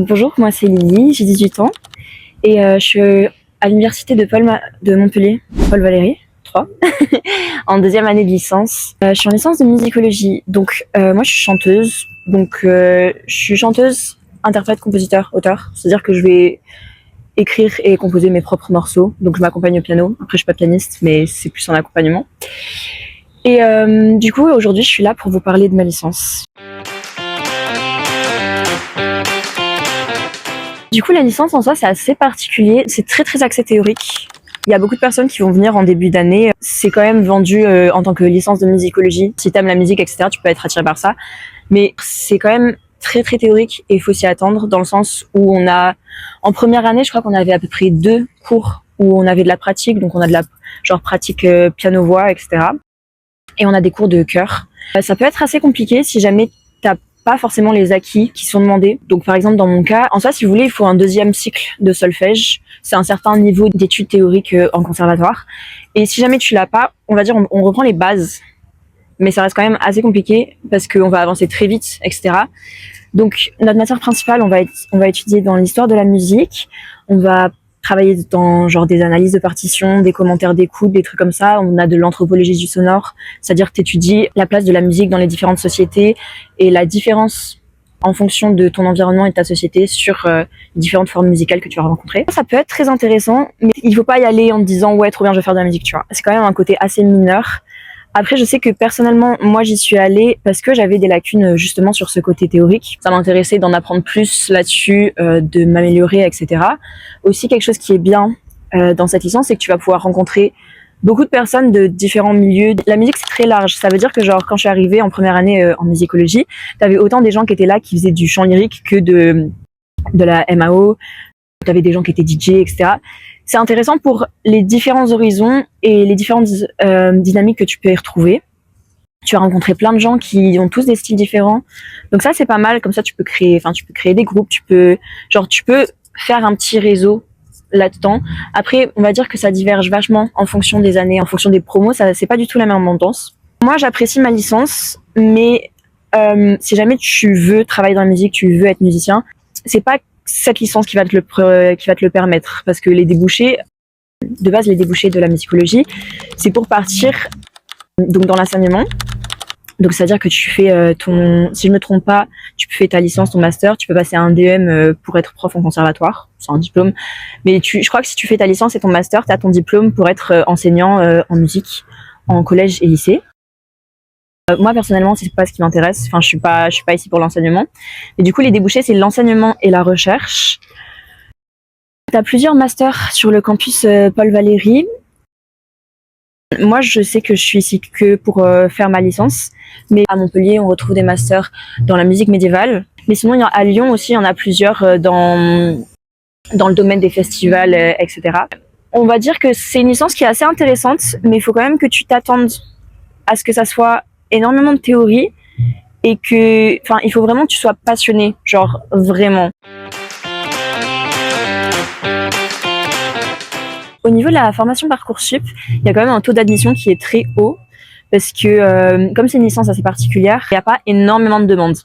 Bonjour, moi c'est Lily, j'ai 18 ans et je suis à l'université de Montpellier, Paul Valéry, 3, en deuxième année de licence. Je suis en licence de musicologie, donc moi je suis chanteuse, interprète, compositeur, auteur, c'est-à-dire que je vais écrire et composer mes propres morceaux, donc je m'accompagne au piano, après je suis pas pianiste mais c'est plus en accompagnement. Et du coup aujourd'hui je suis là pour vous parler de ma licence. Du coup, la licence en soi, c'est assez particulier. C'est très axé théorique. Il y a beaucoup de personnes qui vont venir en début d'année. C'est quand même vendu en tant que licence de musicologie. Si t'aimes la musique, etc., tu peux être attiré par ça. Mais c'est quand même très théorique et il faut s'y attendre dans le sens où on a, en première année, je crois qu'on avait à peu près 2 cours où on avait de la pratique. Donc on a de la pratique piano-voix, etc. Et on a des cours de chœur. Ça peut être assez compliqué si jamais t'as pas forcément les acquis qui sont demandés. Donc par exemple dans mon cas, en soi si vous voulez il faut un 2e cycle de solfège, c'est un certain niveau d'études théoriques en conservatoire. Et si jamais tu l'as pas, on va dire on reprend les bases, mais ça reste quand même assez compliqué parce qu'on va avancer très vite, etc. Donc notre matière principale, on va étudier dans l'histoire de la musique, on va travailler dans genre des analyses de partitions, des commentaires d'écoute, des trucs comme ça. On a de l'anthropologie du sonore, c'est-à-dire que tu étudies la place de la musique dans les différentes sociétés et la différence en fonction de ton environnement et de ta société sur les différentes formes musicales que tu vas rencontrer. Ça peut être très intéressant, mais il faut pas y aller en te disant ouais trop bien je vais faire de la musique, tu vois. C'est quand même un côté assez mineur. Après, je sais que personnellement, moi, j'y suis allée parce que j'avais des lacunes justement sur ce côté théorique. Ça m'intéressait d'en apprendre plus là-dessus, de m'améliorer, etc. Aussi, quelque chose qui est bien dans cette licence, c'est que tu vas pouvoir rencontrer beaucoup de personnes de différents milieux. La musique, c'est très large. Ça veut dire que genre, quand je suis arrivée en première année en musicologie, t'avais autant des gens qui étaient là qui faisaient du chant lyrique que de la MAO. T'avais des gens qui étaient DJ, etc. C'est intéressant pour les différents horizons et les différentes dynamiques que tu peux y retrouver. Tu vas rencontrer plein de gens qui ont tous des styles différents. Donc ça, c'est pas mal. Comme ça, tu peux créer des groupes. Tu peux faire un petit réseau là-dedans. Après, on va dire que ça diverge vachement en fonction des années, en fonction des promos. Ça, c'est pas du tout la même ambiance. Moi, j'apprécie ma licence, mais si jamais tu veux travailler dans la musique, tu veux être musicien, c'est pas cette licence qui va te le permettre, parce que les débouchés de la musicologie, c'est pour partir donc dans l'enseignement. Donc c'est à dire que tu fais si je me trompe pas, tu fais ta licence, ton master, tu peux passer un DEM pour être prof en conservatoire, c'est un diplôme. Mais je crois que si tu fais ta licence et ton master, tu as ton diplôme pour être enseignant en musique en collège et lycée. Moi personnellement c'est pas ce qui m'intéresse, enfin je suis pas ici pour l'enseignement. Et du coup les débouchés c'est l'enseignement et la recherche. T'as plusieurs masters sur le campus Paul Valéry. Moi je sais que je suis ici que pour faire ma licence, mais à Montpellier on retrouve des masters dans la musique médiévale. Mais sinon à Lyon aussi il y en a plusieurs dans le domaine des festivals, etc. On va dire que c'est une licence qui est assez intéressante, mais il faut quand même que tu t'attendes à ce que ça soit énormément de théorie et que, enfin, il faut vraiment que tu sois passionné, genre vraiment. Au niveau de la formation Parcoursup, il y a quand même un taux d'admission qui est très haut parce que comme c'est une licence assez particulière, il n'y a pas énormément de demandes.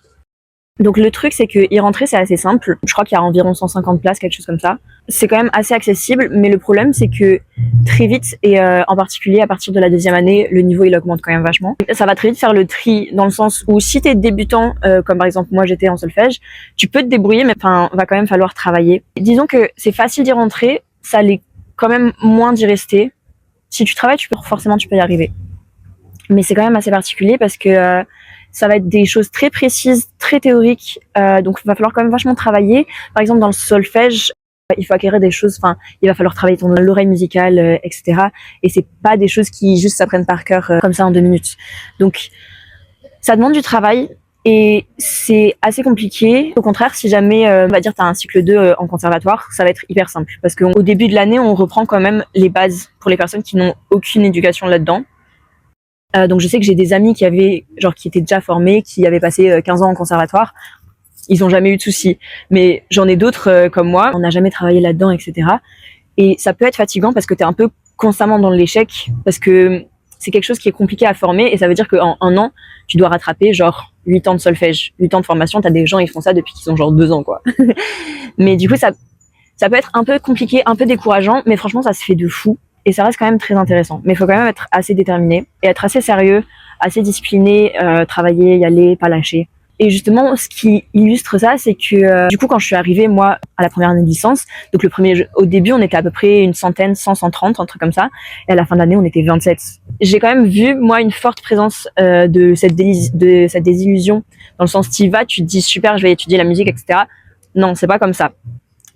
Donc le truc c'est que y rentrer c'est assez simple. Je crois qu'il y a environ 150 places, quelque chose comme ça. C'est quand même assez accessible, mais le problème c'est que très vite et en particulier à partir de la 2e année, le niveau il augmente quand même vachement. Ça va très vite faire le tri dans le sens où si t'es débutant, comme par exemple moi j'étais en solfège, tu peux te débrouiller, mais enfin va quand même falloir travailler. Disons que c'est facile d'y rentrer, ça l'est quand même moins d'y rester. Si tu travailles, tu peux y arriver. Mais c'est quand même assez particulier parce que ça va être des choses très précises, très théoriques, donc il va falloir quand même vachement travailler. Par exemple, dans le solfège, il faut acquérir des choses, enfin, il va falloir travailler l'oreille musicale, etc. Et c'est pas des choses qui juste s'apprennent par cœur comme ça en 2 minutes. Donc, ça demande du travail et c'est assez compliqué. Au contraire, si jamais, on va dire, t'as un cycle 2 en conservatoire, ça va être hyper simple. Parce qu'au début de l'année, on reprend quand même les bases pour les personnes qui n'ont aucune éducation là-dedans. Donc je sais que j'ai des amis qui étaient déjà formés, qui avaient passé 15 ans en conservatoire. Ils ont jamais eu de soucis. Mais j'en ai d'autres comme moi, on n'a jamais travaillé là-dedans, etc. Et ça peut être fatigant parce que t'es un peu constamment dans l'échec, parce que c'est quelque chose qui est compliqué à former et ça veut dire qu'en 1 an, tu dois rattraper genre 8 ans de solfège, 8 ans de formation. T'as des gens, ils font ça depuis qu'ils ont genre 2 ans, quoi. Mais du coup, ça peut être un peu compliqué, un peu décourageant, mais franchement, ça se fait de fou. Et ça reste quand même très intéressant. Mais il faut quand même être assez déterminé et être assez sérieux, assez discipliné, travailler, y aller, pas lâcher. Et justement, ce qui illustre ça, c'est que du coup, quand je suis arrivée, moi, à la première année de licence, donc au début, on était à peu près une centaine, 100, 130, un truc comme ça. Et à la fin de l'année, on était 27. J'ai quand même vu, moi, une forte présence de cette désillusion. Dans le sens, t'y vas, tu te dis super, je vais étudier la musique, etc. Non, c'est pas comme ça.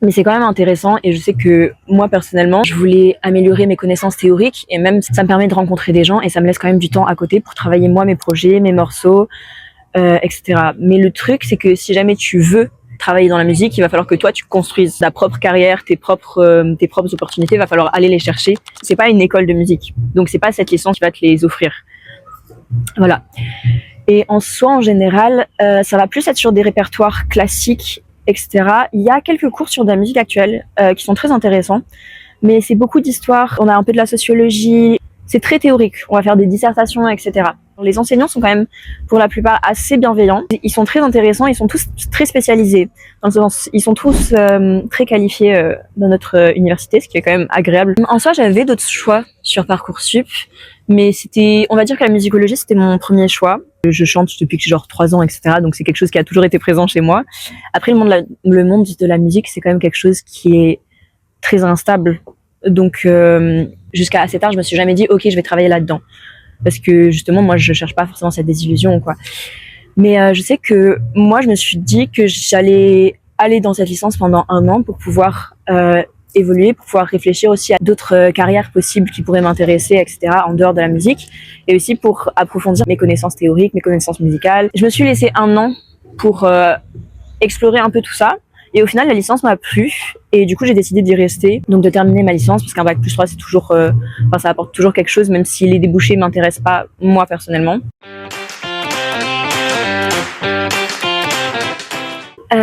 Mais c'est quand même intéressant et je sais que moi personnellement, je voulais améliorer mes connaissances théoriques et même ça me permet de rencontrer des gens et ça me laisse quand même du temps à côté pour travailler moi mes projets, mes morceaux, etc. Mais le truc, c'est que si jamais tu veux travailler dans la musique, il va falloir que toi tu construises ta propre carrière, tes propres opportunités, il va falloir aller les chercher. C'est pas une école de musique, donc c'est pas cette licence qui va te les offrir. Voilà. Et en soi, en général, ça va plus être sur des répertoires classiques, etc. Il y a quelques cours sur de la musique actuelle qui sont très intéressants, mais c'est beaucoup d'histoire. On a un peu de la sociologie. C'est très théorique. On va faire des dissertations, etc. Les enseignants sont quand même, pour la plupart, assez bienveillants. Ils sont très intéressants. Ils sont tous très spécialisés. Dans le sens, ils sont tous très qualifiés dans notre université, ce qui est quand même agréable. En soi, j'avais d'autres choix sur Parcoursup, mais on va dire que la musicologie, c'était mon premier choix. Je chante depuis que j'ai genre 3 ans, etc. Donc c'est quelque chose qui a toujours été présent chez moi. Après, le monde de la musique, c'est quand même quelque chose qui est très instable. Donc jusqu'à assez tard, je me suis jamais dit, ok, je vais travailler là-dedans. Parce que justement, moi, je cherche pas forcément cette désillusion, quoi. Mais je sais que moi, je me suis dit que j'allais aller dans cette licence pendant 1 an pour pouvoir évoluer, pour pouvoir réfléchir aussi à d'autres carrières possibles qui pourraient m'intéresser, etc., en dehors de la musique, et aussi pour approfondir mes connaissances théoriques, mes connaissances musicales. Je me suis laissé 1 an pour explorer un peu tout ça, et au final, la licence m'a plu, et du coup, j'ai décidé d'y rester, donc de terminer ma licence, parce qu'un bac plus 3, c'est toujours, ça apporte toujours quelque chose, même si les débouchés m'intéressent pas, moi, personnellement.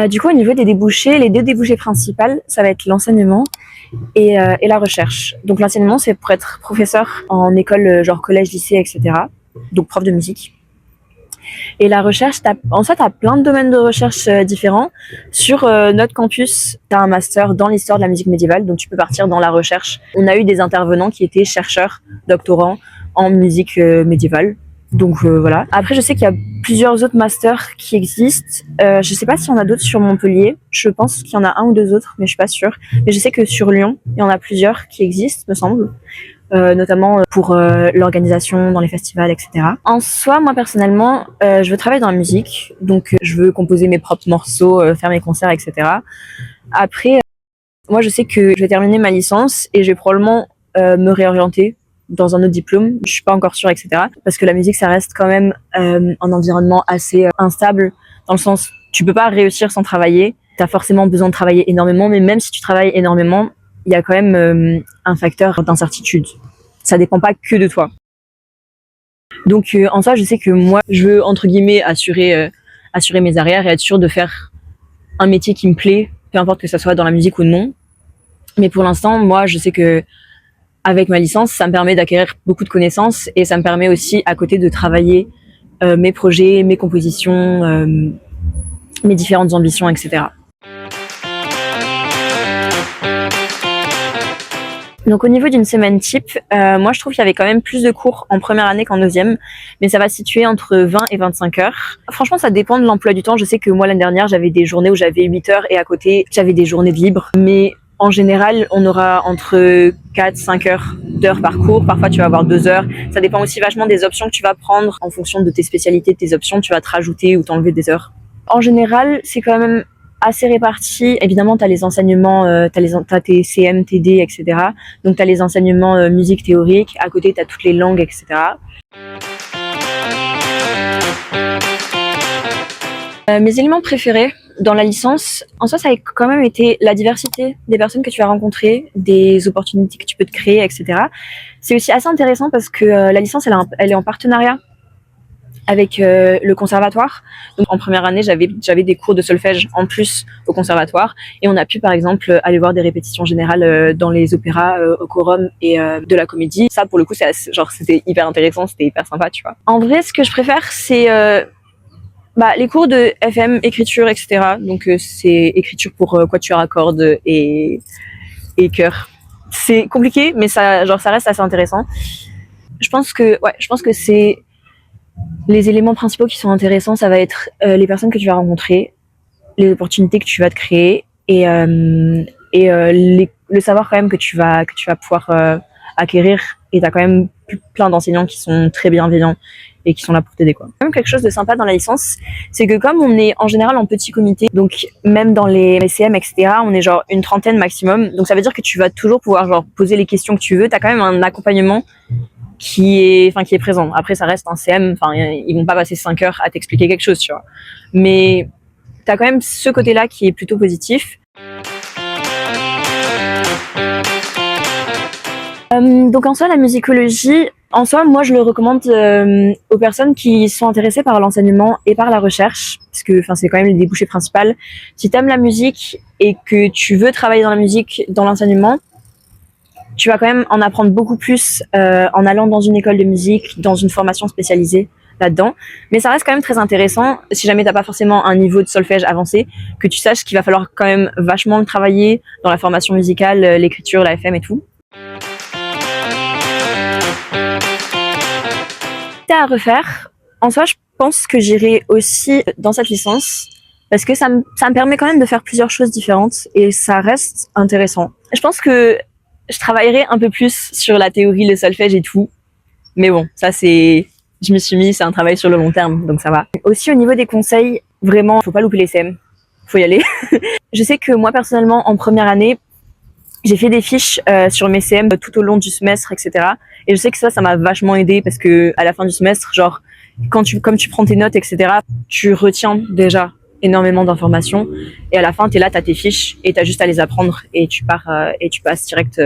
Du coup, au niveau des débouchés, les 2 débouchés principaux, ça va être l'enseignement et la recherche. Donc l'enseignement, c'est pour être professeur en école, genre collège, lycée, etc. Donc prof de musique. Et la recherche, en fait, t'as plein de domaines de recherche différents. Sur notre campus, t'as un master dans l'histoire de la musique médiévale, donc tu peux partir dans la recherche. On a eu des intervenants qui étaient chercheurs, doctorants en musique médiévale. Donc voilà. Après, je sais qu'il y a plusieurs autres masters qui existent. Je sais pas s'il y en a d'autres sur Montpellier. Je pense qu'il y en a 1 ou 2 autres, mais je suis pas sûre. Mais je sais que sur Lyon, il y en a plusieurs qui existent, me semble. Notamment pour l'organisation dans les festivals, etc. En soi, moi personnellement, je veux travailler dans la musique, donc je veux composer mes propres morceaux, faire mes concerts, etc. Après, moi je sais que je vais terminer ma licence et je vais probablement me réorienter dans un autre diplôme, je suis pas encore sûre, etc. Parce que la musique, ça reste quand même un environnement assez instable, dans le sens, tu peux pas réussir sans travailler, t'as forcément besoin de travailler énormément, mais même si tu travailles énormément, il y a quand même un facteur d'incertitude. Ça dépend pas que de toi. Donc en soi, je sais que moi, je veux entre guillemets assurer mes arrières et être sûre de faire un métier qui me plaît, peu importe que ça soit dans la musique ou non. Mais pour l'instant, moi, je sais que avec ma licence, ça me permet d'acquérir beaucoup de connaissances et ça me permet aussi à côté de travailler mes projets, mes compositions, mes différentes ambitions, etc. Donc au niveau d'une semaine type, moi je trouve qu'il y avait quand même plus de cours en première année qu'en deuxième, mais ça va se situer entre 20 et 25 heures. Franchement, ça dépend de l'emploi du temps. Je sais que moi l'année dernière, j'avais des journées où j'avais 8 heures et à côté, j'avais des journées de libre. Mais en général, on aura entre 4-5 heures par cours. Parfois, tu vas avoir 2 heures. Ça dépend aussi vachement des options que tu vas prendre. En fonction de tes spécialités, de tes options, tu vas te rajouter ou t'enlever des heures. En général, c'est quand même assez réparti. Évidemment, tu as les enseignements, t'as tes CM, TD, etc. Donc, tu as les enseignements musique théorique. À côté, tu as toutes les langues, etc. Mes éléments préférés dans la licence, en soi, ça a quand même été la diversité des personnes que tu vas rencontrer, des opportunités que tu peux te créer, etc. C'est aussi assez intéressant parce que la licence, elle est en partenariat avec le conservatoire. Donc en première année, j'avais des cours de solfège en plus au conservatoire et on a pu par exemple aller voir des répétitions générales dans les opéras, au Quorum et de la Comédie. Ça pour le coup, c'était hyper intéressant, c'était hyper sympa, tu vois. En vrai, ce que je préfère, c'est les cours de FM, écriture, etc. Donc c'est écriture pour quatuor à cordes et chœur. C'est compliqué, mais ça reste assez intéressant. Je pense que c'est les éléments principaux qui sont intéressants, ça va être les personnes que tu vas rencontrer, les opportunités que tu vas te créer et le savoir quand même que tu vas pouvoir acquérir. Et t'as quand même plein d'enseignants qui sont très bienveillants et qui sont là pour t'aider, quoi. Même quelque chose de sympa dans la licence, c'est que comme on est en général en petit comité, donc même dans les CM, etc., on est genre une trentaine maximum. Donc ça veut dire que tu vas toujours pouvoir genre poser les questions que tu veux. T'as quand même un accompagnement qui est présent. Après, ça reste un CM, ils vont pas passer 5 heures à t'expliquer quelque chose, tu vois. Mais t'as quand même ce côté-là qui est plutôt positif. Donc en soi, la musicologie, moi je le recommande aux personnes qui sont intéressées par l'enseignement et par la recherche, parce que c'est quand même le débouché principal. Si t'aimes la musique et que tu veux travailler dans la musique, dans l'enseignement, tu vas quand même en apprendre beaucoup plus en allant dans une école de musique, dans une formation spécialisée là-dedans. Mais ça reste quand même très intéressant, si jamais t'as pas forcément un niveau de solfège avancé, que tu saches qu'il va falloir quand même vachement le travailler dans la formation musicale, l'écriture, la FM et tout. À refaire, en soi, je pense que j'irai aussi dans cette licence parce que ça me permet quand même de faire plusieurs choses différentes et ça reste intéressant. Je pense que je travaillerai un peu plus sur la théorie, le solfège et tout, mais bon, ça c'est un travail sur le long terme, donc ça va. Aussi au niveau des conseils, vraiment, faut pas louper les CM, faut y aller. Je sais que moi personnellement, en première année, j'ai fait des fiches sur mes CM tout au long du semestre, etc. Et je sais que ça m'a vachement aidé parce que à la fin du semestre, genre, comme tu prends tes notes, etc., tu retiens déjà énormément d'informations. Et à la fin, t'es là, t'as tes fiches et t'as juste à les apprendre et tu pars et tu passes direct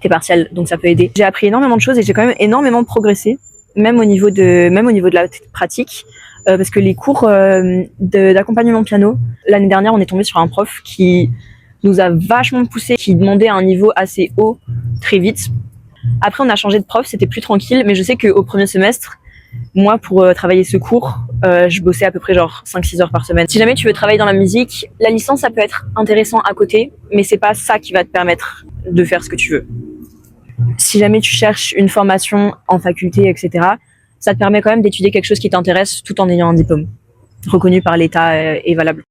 tes partiels. Donc ça peut aider. J'ai appris énormément de choses et j'ai quand même énormément progressé, même au niveau de la pratique. Parce que les cours d'accompagnement piano, l'année dernière, on est tombé sur un prof qui nous a vachement poussé, qui demandait un niveau assez haut très vite. Après, on a changé de prof, c'était plus tranquille, mais je sais qu'au premier semestre, moi, pour travailler ce cours, je bossais à peu près genre 5-6 heures par semaine. Si jamais tu veux travailler dans la musique, la licence, ça peut être intéressant à côté, mais c'est pas ça qui va te permettre de faire ce que tu veux. Si jamais tu cherches une formation en faculté, etc., ça te permet quand même d'étudier quelque chose qui t'intéresse tout en ayant un diplôme reconnu par l'État et valable.